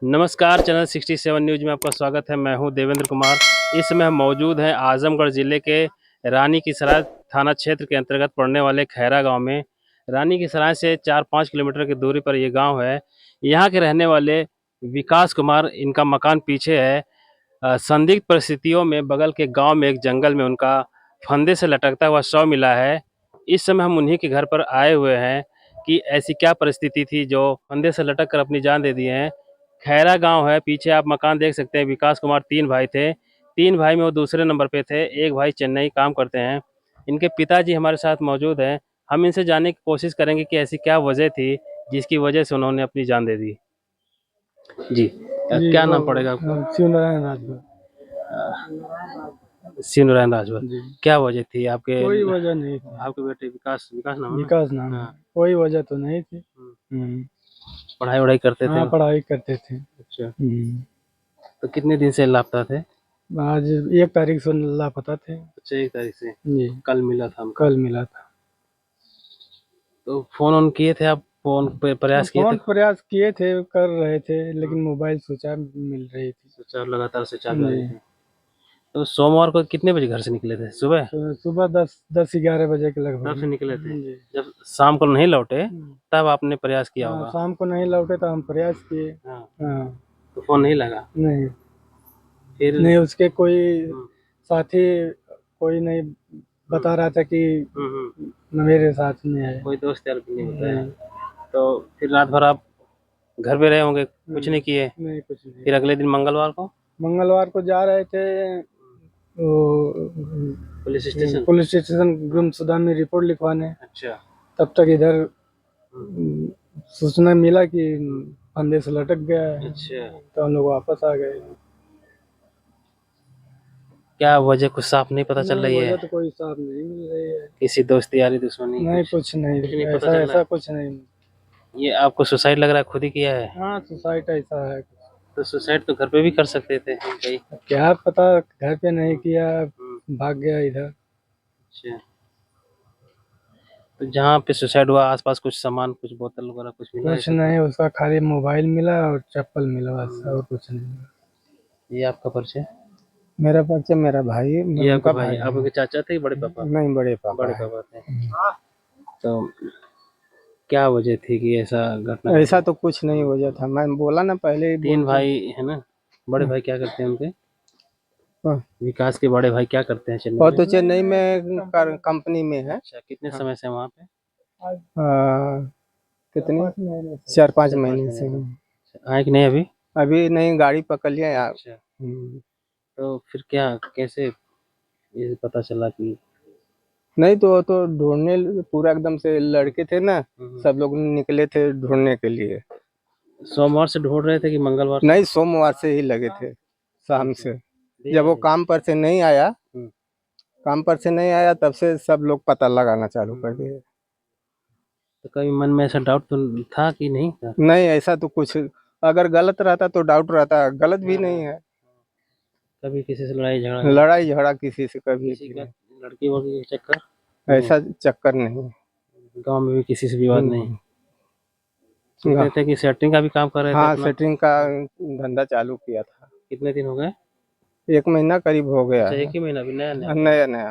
नमस्कार, channel 67 news में आपका स्वागत है। मैं हूं देवेंद्र कुमार। इस समय हम मौजूद हैं आजमगढ़ ज़िले के रानी की सराय थाना क्षेत्र के अंतर्गत पड़ने वाले खैरा गांव में। रानी की सराय से 4-5 किलोमीटर की दूरी पर ये गांव है। यहां के रहने वाले विकास कुमार, इनका मकान पीछे है। संदिग्ध परिस्थितियों में बगल के गाँव में एक जंगल में उनका फंदे से लटकता हुआ शव मिला है। इस समय हम उन्हीं के घर पर आए हुए हैं कि ऐसी क्या परिस्थिति थी जो फंदे से लटक कर अपनी जान दे दिए हैं। खैरा गांव है, पीछे आप मकान देख सकते हैं। विकास कुमार 3 भाई थे। 3 भाई में वो दूसरे नंबर पे थे। एक भाई चेन्नई काम करते हैं। इनके पिताजी हमारे साथ मौजूद हैं। हम इनसे जानने की कोशिश करेंगे कि ऐसी क्या वजह थी जिसकी वजह से उन्होंने अपनी जान दे दी। जी, जी क्या नाम पड़ेगा आपका? शिव नारायण राजभर। शिव नारायण राजभर। जी, क्या वजह थी आपके? कोई वजह नहीं थी। आपके बेटे विकास विकास नाम है ना? विकास नाम है। हाँ। कोई वजह तो नहीं थी। हम्म। पढ़ाई वढ़ाई करते थे? हाँ, पढ़ाई करते थे। अच्छा। तो कितने दिन से लापता थे? आज 1 तारीख से लापता थे। अच्छा, 1 तारीख से। जी, कल मिला था हमको। कल मिला था। तो फोन ऑन किए थे आप? फोन पे प्रयास किए थे? फोन प्रयास किए थे, कर रहे थे, लेकिन मोबाइल स्विच ऑफ मिल रही थी। स्विच ऑफ, लगातार स्विच ऑफ जा रही जी, थी। तो सोमवार को कितने बजे घर से निकले थे? सुबह? तो सुबह 10-11 बजे के तब लगभग से में। निकले थे? जी। जब शाम को नहीं लौटे तब आपने प्रयास किया हाँ, होगा? शाम को नहीं लौटे तो हम प्रयास किए। हाँ। हाँ, तो फोन नहीं लगा? नहीं फिर? नहीं, उसके कोई हम्म, साथी कोई नहीं बता रहा था कि मेरे साथ में है। कोई दोस्त यार भी नहीं बताया? नहीं, तो फिर रात भर आप घर पे रहे होंगे, कुछ नहीं किए? नहीं कुछ नहीं। फिर अगले दिन मंगलवार को मंगलवार को जा रहे थे वो पुलिस स्टेशन? पुलिस स्टेशन गुमशुदा में रिपोर्ट लिखवाने। अच्छा। तब तक इधर सूचना मिला कि फंदे से लटक गया है। अच्छा, तो हम लोग वापस आ गए। क्या वजह कुछ साफ नहीं पता चल नहीं, रही है? वजह तो कोई साफ नहीं मिल रही है। किसी दोस्त यारी दुश्मनी? नहीं, कुछ कुछ नहीं, कुछ नहीं पता ऐसा चल रहा ऐसा है? कुछ नहीं। ये आपको सुसाइड लग रहा है, खुद ही किया है? हाँ, सुसाइड ऐसा है। तो सुसाइड तो घर पे भी कर सकते थे कहीं। क्या पता, घर पे नहीं किया, हम्म, भाग गया इधर। अच्छा। तो जहाँ पे सुसाइड हुआ आसपास कुछ सामान, कुछ बोतल वगैरह कुछ मिला है? कुछ नहीं, उसका खाली मोबाइल मिला और चप्पल मिला, बस और कुछ नहीं मिला। ये आपका परिचय? मेरा परिचय, मेरा भाई, ये उनका आपका भाई? भाई है। आपके चाचा थे, बड़े पापा? नहीं, बड़े पापा बड़े है। पापा थे। तो क्या वजह थी कि ऐसा घटना घट ऐसा गया? तो कुछ नहीं वजह था, मैं बोला ना पहले ही 3 भाई है ना? बड़े भाई क्या करते हैं उनके? हाँ, विकास के बड़े भाई क्या करते हैं चेन्नई और में? तो चेन्नई में कंपनी में है। अच्छा, कितने समय से वहाँ पे? कितने 4-5 महीने से। आए कि नहीं अभी? अभी नहीं, गाड़ी पकड़ लिया यार। अच्छा। तो फिर क्या, कैसे ये पता चला कि? नहीं तो वो तो ढूंढने पूरा एकदम से लड़के थे ना, सब लोग निकले थे ढूंढने के लिए। सोमवार से ढूंढ रहे थे कि मंगलवार से? नहीं, सोमवार से ही लगे थे, शाम से। जब वो काम पर से नहीं आया, तब से सब लोग पता लगाना चालू कर दिए। तो कभी मन में ऐसा डाउट तो था कि नहीं था? नहीं, ऐसा तो कुछ, अगर गलत रहता तो डाउट रहता, गलत भी नहीं है। कभी किसी से लड़ाई झगड़ा? लड़ाई झगड़ा किसी से कभी किसी भी का नहीं। लड़की वड़की का चक्कर? ऐसा चक्कर नहीं। गांव में भी किसी से विवाद नहीं? हम्म, सुनते थे कि सेटरिंग का भी काम कर रहे थे हाँ, अपना? सेटरिंग का धंधा चालू किया था। कितने दिन हो गए? 1 महीना करीब हो गया अच्छा, है। 1 ही महीना? अभी नया नया? नया नया।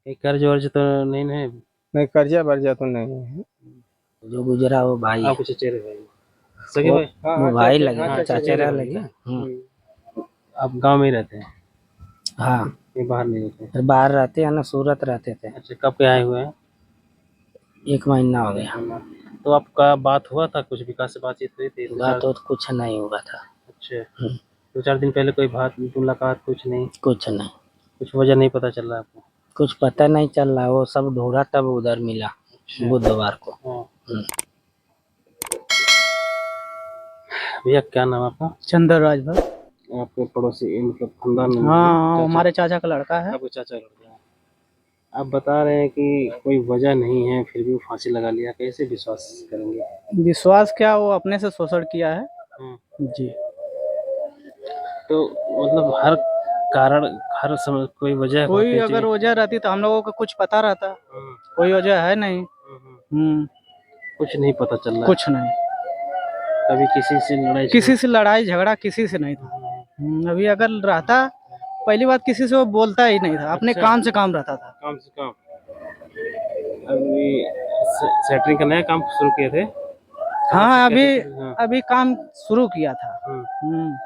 कहीं कर्ज वर्ज तो नहीं है? नहीं, कर्जा वर्जा तो नहीं है। जो गुजरा वो भाई है। आपके चचेरे भाई? सगे वो भाई? वो भाई लगे हाँ, चाचा चचेरे भाई लगे। ना। आप गांव में ही रहते हैं? हाँ, ये बाहर नहीं रहते? फिर बाहर रहते हैं ना, सूरत रहते थे। अच्छा, कब के आए हुए हैं? 1 महीना हो गया। तो आपका बात हुआ था, कुछ विकास से बातचीत हुई थी? बात तो कुछ नहीं हुआ था। अच्छा। 2-4 दिन पहले कोई बात मुलाकात कुछ नहीं? कुछ नहीं, कुछ वजह नहीं पता चल रहा आपको? कुछ पता नहीं चल रहा। वो सब ढूंढा तब उधर मिला बुधवार को। हाँ। भैया क्या नाम है आपका? चंदर राजभर। आपके पड़ोसी मतलब खानदान में? हाँ, हमारे चाचा का लड़का है। आपके चाचा लड़का है। आप बता रहे हैं कि कोई वजह नहीं है फिर भी वो फांसी लगा लिया, कैसे विश्वास करेंगे? विश्वास क्या, वो अपने से शोषण किया है। जी। तो मतलब हर कारण, हर समय कोई वजह कोई होती अगर वजह रहती तो हम लोगों को कुछ पता रहता। कोई वजह है नहीं। कुछ नहीं पता चल रहा है। कुछ नहीं। कभी किसी से लड़ाई किसी से लड़ाई झगड़ा किसी से नहीं था। अभी अगर रहता, पहली बात किसी से वो बोलता ही नहीं था, अपने अच्छा। काम से काम रहता था। काम से काम। अभी सेटरिंग का नया काम शुरू किए थे? हाँ अभी हाँ। अभी काम शुरू किया था। हम्म।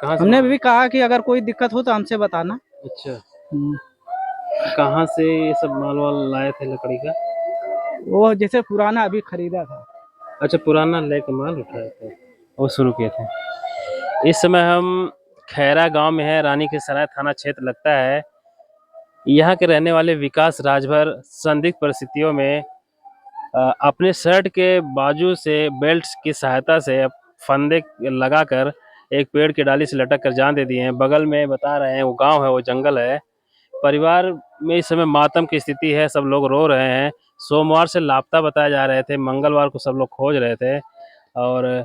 कहाँ से हमने माल- भी कहा कि अगर कोई दिक्कत हो तो हमसे बताना। अच्छा, हम्म, कहाँ से ये सब माल वाल लाए थे लकड़ी का? वो जैसे पुराना अभी खरीदा था। अच्छा, पुराना लेके माल उठाए थे, वो शुरू किए थे। इस समय हम खैरा गांव में है, रानी की सराय थाना क्षेत्र लगता है। यहाँ के रहने वाले विकास राजभर संदिग्ध परिस्थितियों में अपने शर्ट के बाजू से बेल्ट की सहायता से फंदे लगाकर एक पेड़ की डाली से लटक कर जान दे दिए हैं। बगल में बता रहे हैं वो गांव है, वो जंगल है। परिवार में इस समय मातम की स्थिति है, सब लोग रो रहे हैं। सोमवार से लापता बताए जा रहे थे, मंगलवार को सब लोग खोज रहे थे और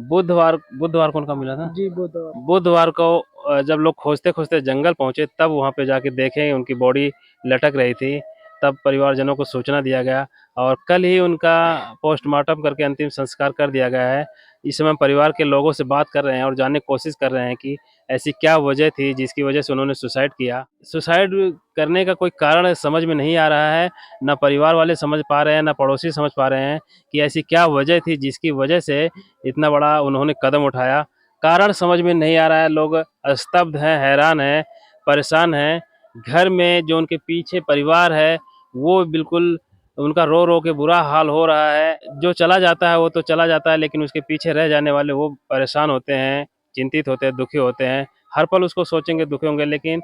बुधवार बुधवार को उनका मिला था। जी बुधवार। बुधवार को जब लोग खोजते खोजते जंगल पहुंचे तब वहां पे जाके देखे उनकी बॉडी लटक रही थी। तब परिवारजनों को सूचना दिया गया और कल ही उनका पोस्टमार्टम करके अंतिम संस्कार कर दिया गया है। इस समय परिवार के लोगों से बात कर रहे हैं और जानने की कोशिश कर रहे हैं कि ऐसी क्या वजह थी जिसकी वजह से उन्होंने सुसाइड किया। सुसाइड करने का कोई कारण समझ में नहीं आ रहा है, ना परिवार वाले समझ पा रहे हैं, ना पड़ोसी समझ पा रहे हैं कि ऐसी क्या वजह थी जिसकी वजह से इतना बड़ा उन्होंने कदम उठाया। कारण समझ में नहीं आ रहा है, लोग स्तब्ध हैं, हैरान हैं, परेशान हैं। घर में जो उनके पीछे परिवार है वो बिल्कुल उनका रो रो के बुरा हाल हो रहा है। जो चला जाता है वो तो चला जाता है, लेकिन उसके पीछे रह जाने वाले वो परेशान होते हैं, चिंतित होते हैं, दुखी होते हैं। हर पल उसको सोचेंगे, दुखी होंगे, लेकिन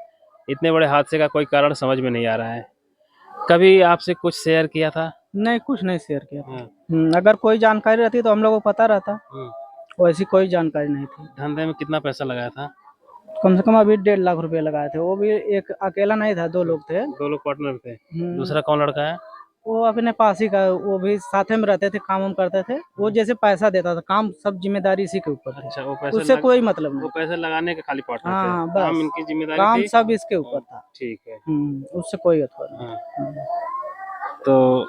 इतने बड़े हादसे का कोई कारण समझ में नहीं आ रहा है। कभी आपसे कुछ शेयर किया था? नहीं कुछ नहीं शेयर किया। हाँ। अगर कोई जानकारी रहती तो हम लोगों को पता रहता, हम्म। वैसी कोई जानकारी नहीं थी। धंधे में कितना पैसा लगाया था? कम से कम अभी 1.5 लाख रुपए लगाए थे, वो भी एक अकेला नहीं था, 2 लोग थे। 2 लोग पार्टनर थे। हम्म, दूसरा कौन लड़का है? वो अपने पास ही का, वो भी साथे में रहते थे, काम वाम करते थे। वो जैसे पैसा देता था, काम सब जिम्मेदारी इसी के ऊपर थी, अच्छा, वो पैसा उससे कोई मतलब वो नहीं। पैसे लगाने के खाली पार्टनर थे। हाँ काम बस, इनकी जिम्मेदारी काम थी। सब इसके ऊपर था। ठीक है। उससे कोई अथवा नहीं। हाँ। तो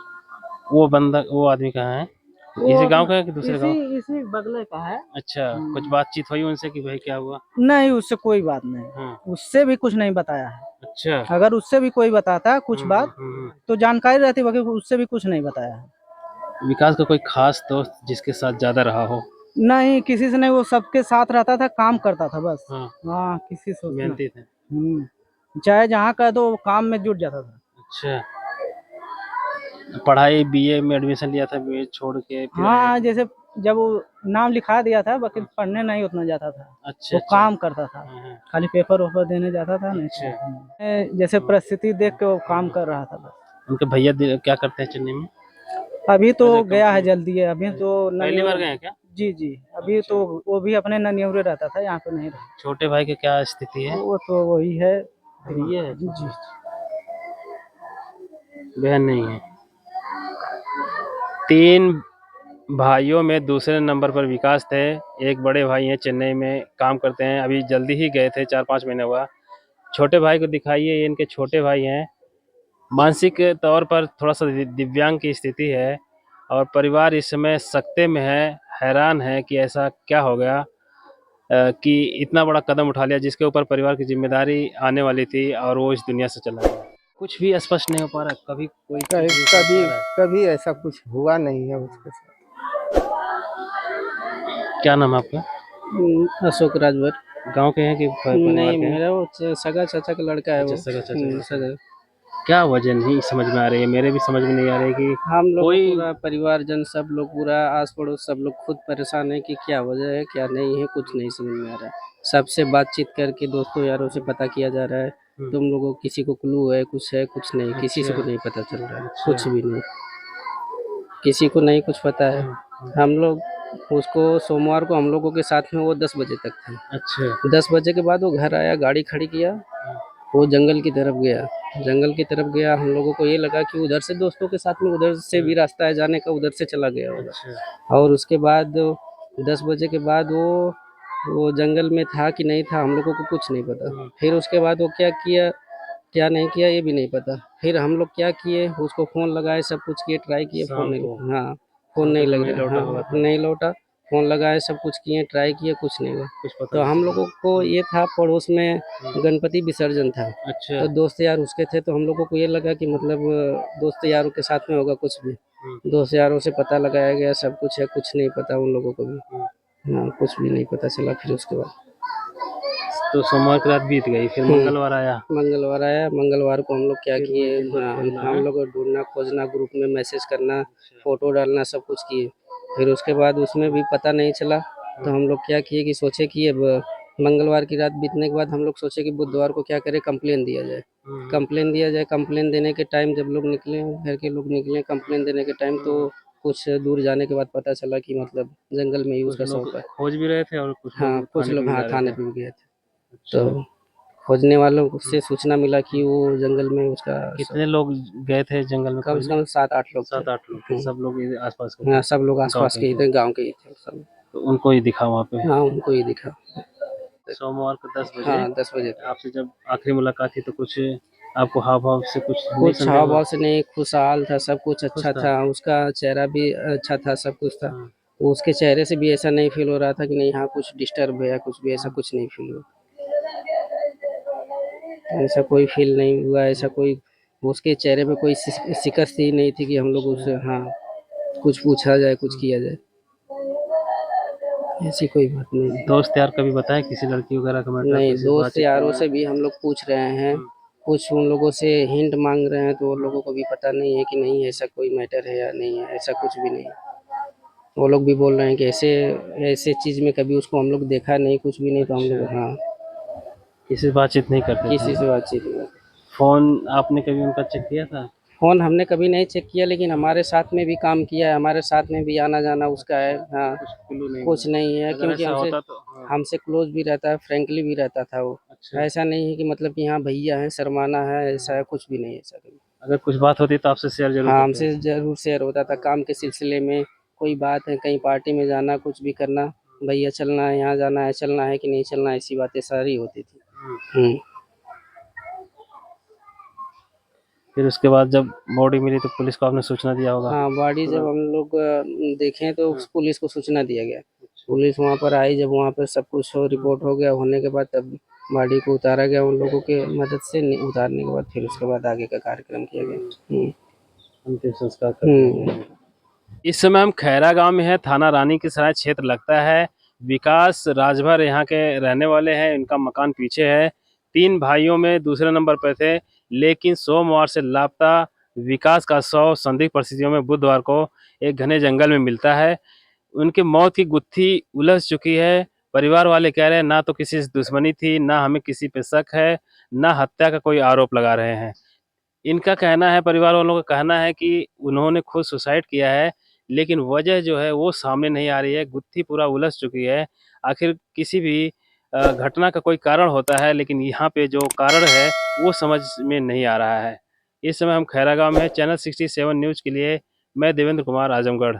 वो बंदा, वो आदमी कहाँ है? इसी गांव का है कि दूसरे गांव? इसी बगले का है। अच्छा, कुछ बातचीत हुई उनसे कि भाई क्या हुआ? नहीं उससे कोई बात नहीं, हाँ। उससे भी कुछ नहीं बताया है। अच्छा। अगर उससे भी कोई बताता कुछ बात हम्म। तो जानकारी रहती, बाकी उससे भी कुछ नहीं बताया है। विकास का कोई खास दोस्त जिसके साथ ज्यादा रहा हो? नहीं किसी से नहीं, वो सबके साथ रहता था, काम करता था बस। हाँ। हाँ किसी से उसने- मेहनती थे। चाहे जहाँ का तो वो काम में जुट जाता था। अच्छा, पढ़ाई बीए में एडमिशन लिया था, बीए छोड़ के फिर हाँ जैसे जब वो नाम लिखा दिया था, बाकी पढ़ने नहीं उतना जाता था। अच्छा। वो काम करता था, हाँ। खाली पेपर वेपर देने जाता था। नहीं जैसे परिस्थिति देख के वो काम कर रहा था बस। उनके भैया क्या करते हैं चेन्नई में? अभी तो गया है जल्दी है, अभी तो पहली बार गए हैं क्या? जी जी, अभी तो वो भी अपने ननियौरे रहता था, यहाँ पे नहीं रहा। छोटे भाई की क्या स्थिति है? वो तो वही है। ये है जी जी। बहन नहीं है। 3 भाइयों में दूसरे नंबर पर विकास थे। एक बड़े भाई हैं, चेन्नई में काम करते हैं, अभी जल्दी ही गए थे, 4-5 महीने हुआ। छोटे भाई को दिखाइए, ये इनके छोटे भाई हैं। मानसिक तौर पर थोड़ा सा दिव्यांग की स्थिति है और परिवार इस समय सकते में है, हैरान है कि ऐसा क्या हो गया कि इतना बड़ा कदम उठा लिया जिसके ऊपर परिवार की जिम्मेदारी आने वाली थी और वो इस दुनिया से चला गया। कुछ भी स्पष्ट नहीं हो पा रहा, कभी कोई कभी कभी ऐसा कुछ हुआ नहीं है उसके साथ। क्या नाम है आपका? अशोक राजभर। गांव के हैं कि परिवार नहीं के हैं? मेरा वो सगा चाचा का लड़का है। अच्छा, वो सगा चाचा। सगा। क्या वजह नहीं समझ में आ रही है, मेरे भी समझ में नहीं आ रही है कि हम लोग कोई पूरा परिवारजन सब लोग, पूरा आस पड़ोस सब लोग खुद परेशान है कि क्या वजह है क्या नहीं है, कुछ नहीं समझ में आ रहा है। सबसे बातचीत करके दोस्तों यारों से पता किया जा रहा है। तुम लोगों को किसी को क्लू है, कुछ नहीं, किसी से को नहीं पता चल रहा है, कुछ भी नहीं, किसी को नहीं कुछ पता है। हम लोग उसको सोमवार को हम लोगों के साथ में वो 10 बजे तक था। अच्छा। 10 बजे के बाद वो घर आया, गाड़ी खड़ी किया, वो जंगल की तरफ गया। जंगल की तरफ गया, हम लोगों को ये लगा कि उधर से दोस्तों के साथ में उधर से भी रास्ता है जाने का, उधर से चला गया होगा। और उसके बाद 10 बजे के बाद वो जंगल में था कि नहीं था हम लोगों को कुछ नहीं पता। फिर उसके बाद वो क्या किया क्या नहीं किया ये भी नहीं पता। फिर हम लोग क्या किए, उसको फ़ोन लगाए, सब कुछ किए, ट्राई किए, फ़ोन नहीं, हाँ फ़ोन नहीं लग रहा, हाँ नहीं लौटा। फोन लगाए, सब कुछ किए, ट्राई किए, कुछ नहीं हुआ। कुछ पता तो नहीं हम लोगों को ये था, पड़ोस में गणपति विसर्जन था, चला। अच्छा। तो दोस्त यार उसके थे, तो हम लोगों को ये लगा कि मतलब दोस्त यारों के साथ में होगा कुछ भी। दोस्त यारों से पता लगाया गया, सब कुछ है, कुछ नहीं पता उन लोगों को भी। हाँ, कुछ भी नहीं पता चला। फिर उसके बाद तो सोमवार की रात बीत गई, फिर मंगलवार आया। मंगलवार आया। मंगलवार को हम लोग क्या फिर किए, वही दिन भर खोजना है। हम लोग ढूंढना खोजना, ग्रुप में मैसेज करना, फोटो डालना, सब कुछ किए। फिर उसके बाद उसमें भी पता नहीं चला, तो हम लोग क्या किए कि सोचे कि अब मंगलवार की रात बीतने के बाद हम लोग सोचे कि बुधवार को क्या करें, कंप्लेन दिया जाए। कंप्लेन दिया जाए। कंप्लेन देने के टाइम जब लोग निकले, घर के लोग निकले कंप्लेन देने के टाइम, तो कुछ दूर जाने के बाद पता चला कि मतलब जंगल में ही कुछ उसका लोग शव है। खोज भी रहे थे और कुछ हाँ, लोग कुछ थाने पे लोग भी हाँ जा रहे थाने थे। पे भी गए थे। अच्छा। तो खोजने वालों से सूचना मिला कि वो जंगल में उसका कितने लोग गए थे जंगल में कम से खोजने? कम 7-8 लोग थे। 7-8 लोग थे, सब लोग इधर आसपास के हाँ, थे, सब लोग गांव आसपास के के ही ही थे। थे, गांव के ही थे सब। तो उनको ही दिखा वहाँ पे। हाँ, उनको ही दिखा। सोमवार को 10 बजे हाँ, 10 बजे थे। आपसे जब आखिरी मुलाकात थी तो कुछ आपको हाव भाव से कुछ नहीं कुछ संदेह हाव हुआ? भाव से नहीं, खुशहाल था, सब कुछ खुश अच्छा था। था, उसका चेहरा भी अच्छा था, सब कुछ था। हाँ। उसके चेहरे से भी ऐसा नहीं फील हो रहा था कि नहीं हाँ कुछ डिस्टर्ब है या कुछ भी, ऐसा कुछ नहीं फील हुआ। ऐसा कोई फील नहीं हुआ, ऐसा कोई उसके चेहरे पे कोई शिकस्त ही नहीं थी कि हम लोग उससे हाँ कुछ पूछा जाए, कुछ किया जाए, ऐसी कोई बात नहीं थी। दोस्त यार कभी बताया किसी लड़की वगैरह का मैटर, नहीं, किसी से दोस्त बातचीत यारों हुआ? से भी हम लोग पूछ रहे हैं, कुछ उन लोगों से हिंट मांग रहे हैं, तो उन लोगों को भी पता नहीं है कि नहीं ऐसा कोई मैटर है या नहीं है, ऐसा कुछ भी नहीं है। वो लोग भी बोल रहे हैं कि ऐसे ऐसे चीज़ में कभी उसको हम लोग देखा नहीं, कुछ भी नहीं, तो हम लोग हाँ किसी से बातचीत नहीं करते किसी थे? से बातचीत नहीं करते। फोन आपने कभी उनका चेक किया था? फ़ोन हमने कभी नहीं चेक किया, लेकिन हमारे साथ में भी काम किया है, हमारे साथ में भी आना जाना उसका है। हाँ, कुछ क्लू नहीं कुछ मिला? नहीं है, अगर क्योंकि ऐसा हमसे होता तो हाँ। हमसे क्लोज भी रहता है, फ्रैंकली भी रहता था वो। अच्छा। ऐसा नहीं है कि मतलब कि हाँ भैया है, शर्माना है, ऐसा है, कुछ भी नहीं है ऐसा कभी। अगर कुछ बात होती तो आपसे शेयर जरूर हाँ, करते? हमसे ज़रूर शेयर होता था, काम के सिलसिले में कोई बात है, कहीं पार्टी में जाना, कुछ भी करना, भैया चलना है, यहाँ जाना है, चलना है कि नहीं चलना है, ऐसी बातें सारी होती थी। हुँ। फिर उसके बाद जब बॉडी मिली तो पुलिस को आपने सूचना दिया होगा? हाँ, बॉडी जब हम लोग देखें तो पुलिस को सूचना दिया गया। पुलिस वहाँ पर आई, जब वहाँ पर सब कुछ रिपोर्ट हो गया, होने के बाद तब बॉडी को उतारा गया उन लोगों के मदद से। उतारने के बाद फिर उसके बाद आगे का कार्यक्रम किया गया। अंतिम संस्कार कर दिया गया। इस समय हम खैरा गांव में है, थाना रानी की सराय क्षेत्र लगता है। विकास राजभर यहाँ के रहने वाले हैं, इनका मकान पीछे है। 3 भाइयों में दूसरे नंबर पर थे, लेकिन सोमवार से लापता विकास का शव संदिग्ध परिस्थितियों में बुधवार को एक घने जंगल में मिलता है। उनकी मौत की गुत्थी उलझ चुकी है। परिवार वाले कह रहे हैं ना तो किसी से दुश्मनी थी, ना हमें किसी पे शक है, ना हत्या का कोई आरोप लगा रहे हैं। इनका कहना है, परिवार वालों का कहना है कि उन्होंने खुद सुसाइड किया है, लेकिन वजह जो है वो सामने नहीं आ रही है, गुत्थी पूरा उलझ चुकी है। आखिर किसी भी घटना का कोई कारण होता है, लेकिन यहाँ पे जो कारण है वो समझ में नहीं आ रहा है। इस समय हम खैरा गाँव में हैं। चैनल 67 न्यूज़ के लिए मैं देवेंद्र कुमार, आजमगढ़।